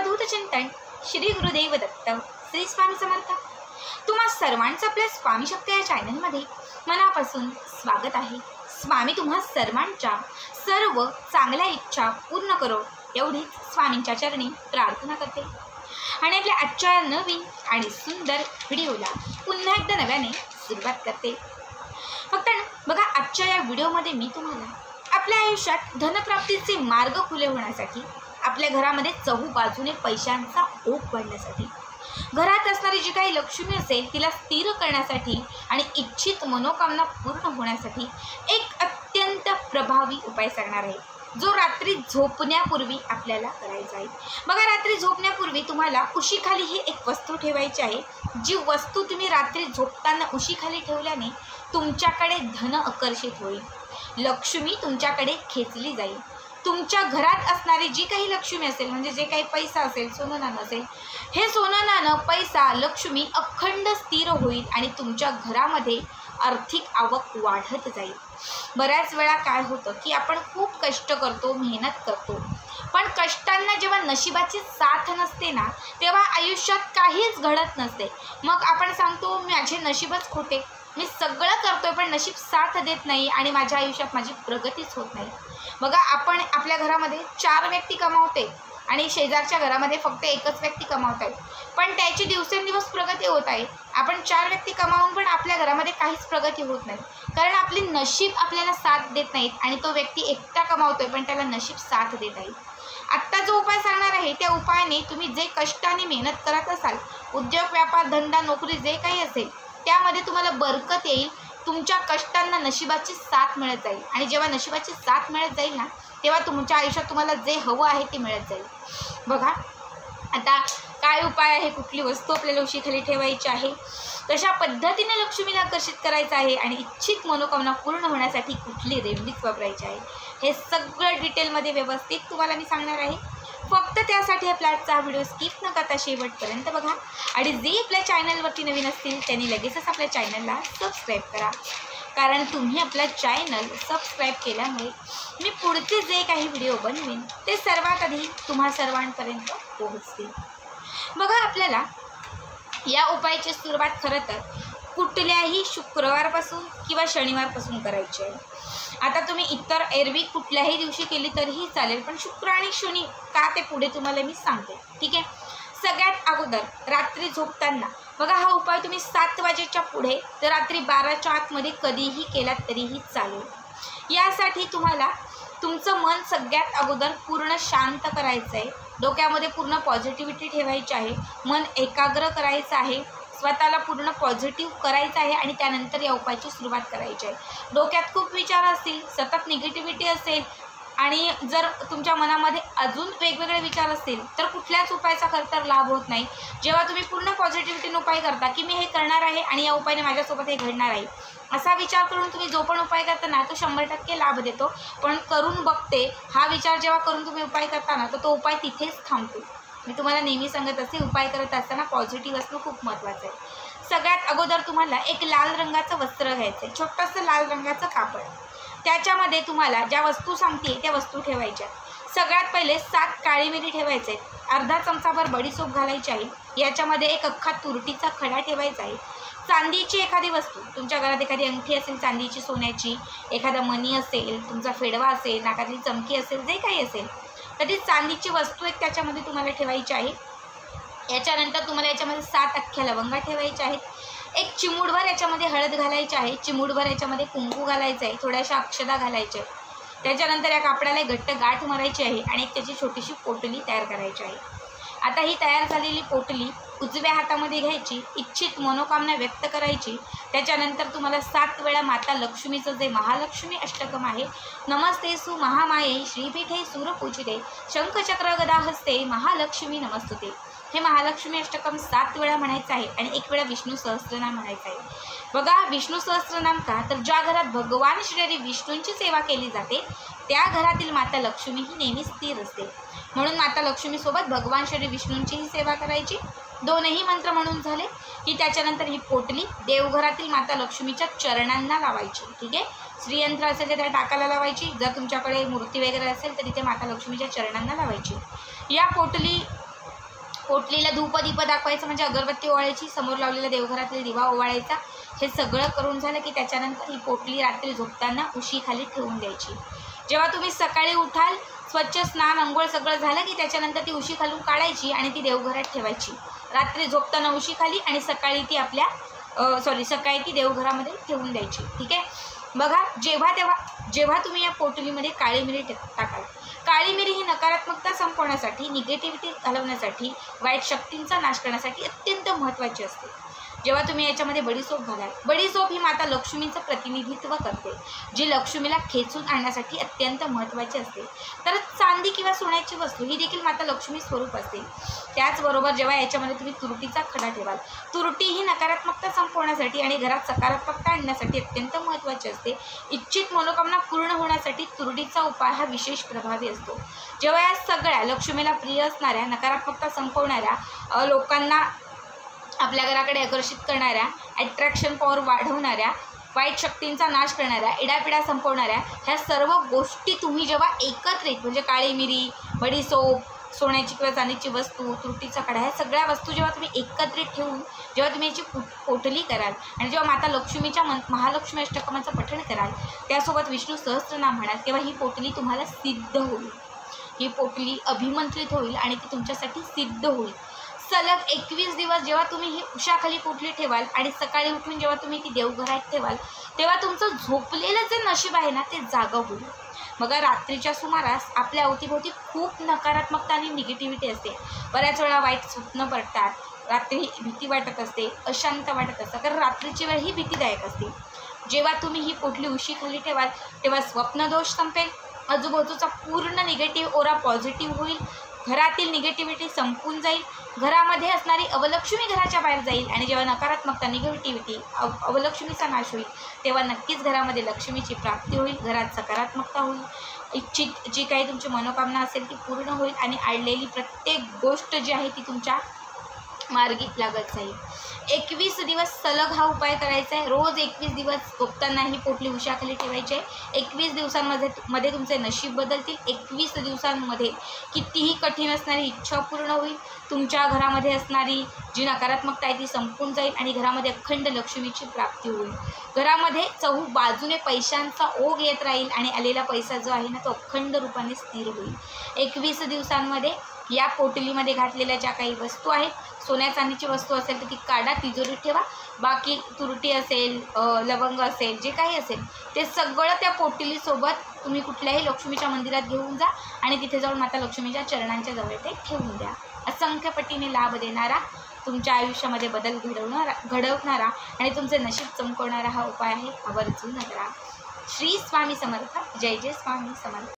अवधूत चिंतन श्री गुरुदेव दत्त श्री स्वामी समर्थ। तुम्हा सर्वांचं आपल्या स्वामी शक्ती या चॅनलमध्ये मनापासून स्वागत आहे। स्वामी तुम्हा सर्वांच्या सर्व चांगल्या इच्छा पूर्ण करो एवढीच स्वामींच्या चरणी प्रार्थना करते आणि आपल्या आजच्या नवीन आणि सुंदर व्हिडिओला पुन्हा एकदा नव्याने सुरुवात करते। फक्त बघा, आजच्या या व्हिडिओमध्ये मी तुम्हाला आपल्या आयुष्यात धनप्राप्तीचे मार्ग खुले होण्यासाठी, आपल्या घरामध्ये चहूबाजूने पैशांचा ओघ वाढण्यासाठी, घरात असणारी जी काही लक्ष्मी असेल तिला स्थिर करण्यासाठी आणि इच्छित मनोकामना पूर्ण होण्यासाठी एक अत्यंत प्रभावी उपाय सांगणार आहे, जो रात्री झोपण्यापूर्वी आपल्याला करायचा आहे। बघा, रात्री झोपण्यापूर्वी तुम्हाला उशीखाली ही एक वस्तू ठेवायची आहे। जी वस्तू तुम्ही रात्री झोपताना उशीखाली ठेवल्याने तुमच्याकडे धन आकर्षित होईल, लक्ष्मी तुमच्याकडे खेचली जाईल। तुमच्या घरात असणारी जी काही लक्ष्मी असेल, म्हणजे जे काही पैसा असेल, सोनं नाणं असेल, हे सोनं नाणं, पैसा, लक्ष्मी अखंड स्थिर होईल आणि तुमच्या घरामध्ये आर्थिक आवक वाढत जाईल। बऱ्याच वेळा काय होतं की आपण खूप कष्ट करतो, मेहनत करतो, पण कष्टांना जेव्हा नशिबाची साथ नसते ना, तेव्हा आयुष्यात काहीच घडत नसते। मग आपण सांगतो माझे नशीबच खोटे, मी सगळं करतोय पण नशीब साथ देत नाही आणि माझ्या आयुष्यात माझी प्रगतीच होत नाही। बघा, आपण आपल्या घरामध्ये 4 व्यक्ती कमावते आणि शेजारच्या घरामध्ये फक्त एकच व्यक्ती कमावत आहे, पण त्याची दिवसेंदिवस प्रगती होत आहे। आपण 4 व्यक्ती कमावून पण आपल्या घरामध्ये काहीच प्रगती होत नाही, कारण आपली नशीब आपल्याला साथ देत नाहीत आणि तो व्यक्ती एकटा कमावतोय पण त्याला नशीब साथ देत आहे। आत्ता जो उपाय सांगणार आहे त्या उपायाने तुम्ही जे कष्ट आणि मेहनत करत असाल, उद्योग, व्यापार, धंदा, नोकरी जे काही असेल, त्यामध्ये तुम्हाला बरकत येईल। तुमच्या कष्टांना नशिबाची साथ मिळत जाईल आणि जेव्हा नशिबाची साथ मिळत जाईल ना, तेव्हा तुमच्या आयुष्यात तुम्हाला जे हवं आहे ते मिळत जाईल। बघा, आता काय उपाय आहे, कुठली वस्तू आपल्याला उशीखाली ठेवायची आहे, कशा पद्धतीने लक्ष्मीला आकर्षित करायचं आहे आणि इच्छित मनोकामना पूर्ण होण्यासाठी कुठली रेमेडीज वापरायची आहे, हे सगळं डिटेलमध्ये व्यवस्थित तुम्हाला मी सांगणार आहे। फक्त त्यासाठी आपला आजचा व्हिडिओ स्किप न करता शेवटपर्यंत बघा आणि जे आपल्या चॅनलवरती नवीन असतील त्यांनी लगेचच आपल्या चॅनलला सबस्क्राईब करा, कारण तुम्ही आपला चॅनल सबस्क्राईब केल्यामुळे मी पुढचे जे काही व्हिडिओ बनवीन ते सर्वात आधी तुम्हा सर्वांपर्यंत पोहोचतील। बघा, आपल्याला या उपायाची सुरुवात खरं तर कुठल्याही शुक्रवारपासून किंवा शनिवारपासून करायची आहे। आता तुम्ही इतर एरवी कुठल्याही दिवशी केली तरीही चालेल, पण शुक्र आणि शनी का ते पुढे तुम्हाला मी सांगते, ठीक आहे। सगळ्यात अगोदर रात्री झोपताना बघा, हा उपाय तुम्ही 7 वाजेच्या पुढे तर रात्री 12च्या आतमध्ये कधीही केलात तरीही चालेल। यासाठी तुम्हाला तुमचं मन सगळ्यात अगोदर पूर्ण शांत करायचं आहे, डोक्यामध्ये पूर्ण पॉझिटिव्हिटी ठेवायची आहे, मन एकाग्र करायचं आहे, स्वतःला पूर्ण पॉझिटिव्ह करायचं आहे आणि त्यानंतर या उपायाची सुरुवात करायची आहे। डोक्यात खूप विचार असतील, सतत निगेटिव्हिटी असेल आणि जर तुमच्या मनामध्ये अजून वेगवेगळे विचार असतील तर कुठल्याच उपायाचा खरं तर लाभ होत नाही। जेव्हा तुम्ही पूर्ण पॉझिटिव्हिटीने उपाय करता की मी हे करणार आहे आणि या उपायाने माझ्यासोबत हे घडणार आहे, असा विचार करून तुम्ही जो पण उपाय करता ना, तो 100% लाभ देतो। पण करून बघते हा विचार जेव्हा करून तुम्ही उपाय करता ना, तर तो उपाय तिथेच थांबतो। मी तुम्हाला नेहमी सांगत असते, उपाय करत असताना पॉझिटिव्ह असणं खूप महत्त्वाचं आहे। सगळ्यात अगोदर तुम्हाला एक लाल रंगाचं वस्त्र घ्यायचं आहे, छोटंसं लाल रंगाचं कापड, त्याच्यामध्ये तुम्हाला ज्या वस्तू सांगते त्या वस्तू ठेवायच्या। सगळ्यात पहिले 7 काळी मिरी ठेवायचे, अर्धा चमचाभर बडीशोप घालायची आहे, याच्यामध्ये एक अख्खा तुरटीचा खडा ठेवायचा आहे, चांदीची एखादी वस्तू, तुमच्या घरात एखादी अंगठी असेल चांदीची, सोन्याची, एखादा मणी असेल, तुमचा फेडवा असेल, नाकातली चमकी असेल, जे काही असेल तर ती चांदीची वस्तू एक त्याच्यामध्ये तुम्हाला ठेवायची आहे। याच्यानंतर तुम्हाला याच्यामध्ये 7 अख्ख्या लवंगा ठेवायच्या आहेत, एक चिमूटभर याच्यामध्ये हळद घालायची आहे, चिमूटभर याच्यामध्ये कुंकू घालायचं आहे, थोड्याशा अक्षता घालायच्या आहेत। त्याच्यानंतर या कापडाला घट्ट गाठ मारायची आहे आणि एक त्याची छोटीशी पोटली तयार करायची आहे। आता ही तयार झालेली पोटली उजव्या हातामध्ये घ्यायची, इच्छित मनोकामना व्यक्त करायची। त्याच्यानंतर तुम्हाला 7 वेळा माता लक्ष्मीचं जे महालक्ष्मी अष्टकम आहे, नमस्ते सु महामाये श्रीपीठे सूरपूजिते शंखचक्र गदा हस्ते महालक्ष्मी नमस्तुते, हे महालक्ष्मी अष्टकम 7 वेळा म्हणायचं आहे आणि 1 वेळा विष्णू सहस्त्रनाम म्हणायचं आहे। बघा, विष्णू सहस्त्रनाम का, तर ज्या घरात भगवान श्री विष्णूंची सेवा केली जाते त्या घरातील माता लक्ष्मी ही नेहमी स्थिर असते, म्हणून माता लक्ष्मीसोबत भगवान श्री विष्णूंचीही सेवा करायची। 2ही मंत्र म्हणून झाले की त्याच्यानंतर ही पोटली देवघरातील माता लक्ष्मीच्या चरणांना लावायची, ठीक आहे। श्रीयंत्र असेल तर त्या टाकाला लावायची, जर तुमच्याकडे मूर्ती वगैरे असेल तर तिथे माता लक्ष्मीच्या चरणांना लावायची। या पोटली पोटलीला धूप दीप दाखवायचं, म्हणजे अगरबत्ती ओवाळायची, समोर लावलेल्या देवघरातील दिवा ओवाळायचा. हे सगळं करून झालं की त्याच्यानंतर ही पोटली रात्री झोपताना उशीखाली ठेवून द्यायची. जेव्हा तुम्ही सकाळी उठाल, स्वच्छ स्नान अंघोळ सगळं झालं की त्याच्यानंतर ती उशी खालून काढायची आणि ती देवघरात ठेवायची. रात्री झोपताना उशीखाली आणि सकाळी ती सकाळी ती देवघरामध्ये ठेवून द्यायची. ठीक आहे. बघा, जेव्हा तुम्ही या पोटलीमध्ये काळी मिरी टाकाल, काळी मिरी ही नकारात्मकता संपवण्यासाठी, निगेटिव्हिटी घालवण्यासाठी, वाईट शक्तींचा नाश करण्यासाठी अत्यंत महत्त्वाची असते. जेव्हा तुम्ही याच्यामध्ये बडीसोप घालाल, बडीसोप ही माता लक्ष्मीचं प्रतिनिधित्व करते, जी लक्ष्मीला खेचून आणण्यासाठी अत्यंत महत्त्वाची असते. तर चांदी किंवा सोन्याची वस्तू ही देखील माता लक्ष्मी स्वरूप असते. त्याचबरोबर जेव्हा याच्यामध्ये तुम्ही तुरटीचा खडा ठेवाल, तुरटी ही नकारात्मकता संपवण्यासाठी आणि घरात सकारात्मकता आणण्यासाठी अत्यंत महत्त्वाची असते. इच्छित मनोकामना पूर्ण होण्यासाठी तुरटीचा उपाय हा विशेष प्रभावी असतो. जेव्हा या सगळ्या लक्ष्मीला प्रिय असणाऱ्या, नकारात्मकता संपवणाऱ्या, लोकांना आपल्या घराकडे आकर्षित करणाऱ्या, अट्रॅक्शन पॉवर वाढवणाऱ्या, वाईट शक्तींचा नाश करणाऱ्या, इडापिडा संपवणाऱ्या ह्या सर्व गोष्टी तुम्ही जेव्हा एकत्रित, म्हणजे काळी मिरी, बडीसोप, सोन्याची किंवा चांदीची वस्तू, तुरटीचा खडा, ह्या सगळ्या वस्तू जेव्हा तुम्ही एकत्रित ठेवून जेव्हा तुम्ही याची पोटली कराल आणि जेव्हा माता लक्ष्मीच्या महालक्ष्मी अष्टकमाचं पठण कराल, त्यासोबत विष्णू सहस्त्रनाम म्हणाल, तेव्हा ही पोटली तुम्हाला सिद्ध होईल. ही पोटली अभिमंत्रित होईल आणि ती तुमच्यासाठी सिद्ध होईल. सलग 21 दिवस जेव्हा तुम्ही ही उशाखाली पोटली ठेवाल आणि सकाळी उठून जेव्हा तुम्ही ती देवघरात ठेवाल, तेव्हा तुमचं झोपलेलं जे नशीब आहे ना, ते जागं होईल. बघा, रात्रीच्या सुमारास आपल्या अवतीभोवती खूप नकारात्मकता आणि निगेटिव्हिटी असते. बऱ्याच वेळा वाईट स्वप्न पडतात, रात्री भीती वाटत असते, अशांत वाटत असतं, कारण रात्रीची वेळ ही भीतीदायक असते. जेव्हा तुम्ही ही पोटली उशीखाली ठेवाल, तेव्हा स्वप्नदोष संपेल, आजूबाजूचा पूर्ण निगेटिव्ह ओरा पॉझिटिव्ह होईल, घरातील निगेटिव्हिटी संपून जाईल, घरामध्ये असणारी अवलक्ष्मी घराच्या बाहेर जाईल आणि जेव्हा नकारात्मकता, निगेटिव्हिटी, अवलक्ष्मीचा नाश होईल, तेव्हा नक्कीच घरामध्ये लक्ष्मीची प्राप्ती होईल, घरात सकारात्मकता होईल, इच्छित जी काही तुमची मनोकामना असेल ती पूर्ण होईल आणि अडलेली प्रत्येक गोष्ट जी आहे ती तुमच्या मार्गी लागत जाईल. 21 दिवस सलग हा उपाय करायचा आहे. रोज 21 दिवस झोपताना ही पोटली उशाखाली ठेवायची आहे. 21 दिवसांमध्ये तुमचे नशीब बदलतील. 21 दिवसांमध्ये कितीही कठीण असणारी इच्छा पूर्ण होईल. तुमच्या घरामध्ये असणारी जी नकारात्मकता आहे ती संपून जाईल आणि घरामध्ये अखंड लक्ष्मीची प्राप्ती होईल. घरामध्ये चहू बाजूने पैशांचा ओघ येत राहील आणि आलेला पैसा जो आहे ना, तो अखंड रूपाने स्थिर होईल. 21 दिवसांमध्ये या पोटलीमध्ये घातलेल्या ज्या काही वस्तू आहेत, सोन्या चांदीची वस्तू असेल तर ती काढा, तिजोरीत ठेवा. बाकी तुरटी असेल, लवंग असेल, जे काही असेल ते सगळं त्या पोटलीसोबत तुम्ही कुठल्याही लक्ष्मीच्या मंदिरात घेऊन जा आणि तिथे जाऊन माता लक्ष्मीच्या चरणांच्या जवळ ते ठेवून द्या. असंख्य पटीने लाभ देणारा, तुमच्या आयुष्यामध्ये बदल घडवणारा आणि तुमचे नशीब चमकवणारा हा उपाय आहे. आवर्जून करा. श्री स्वामी समर्थ. जय जय स्वामी समर्थ.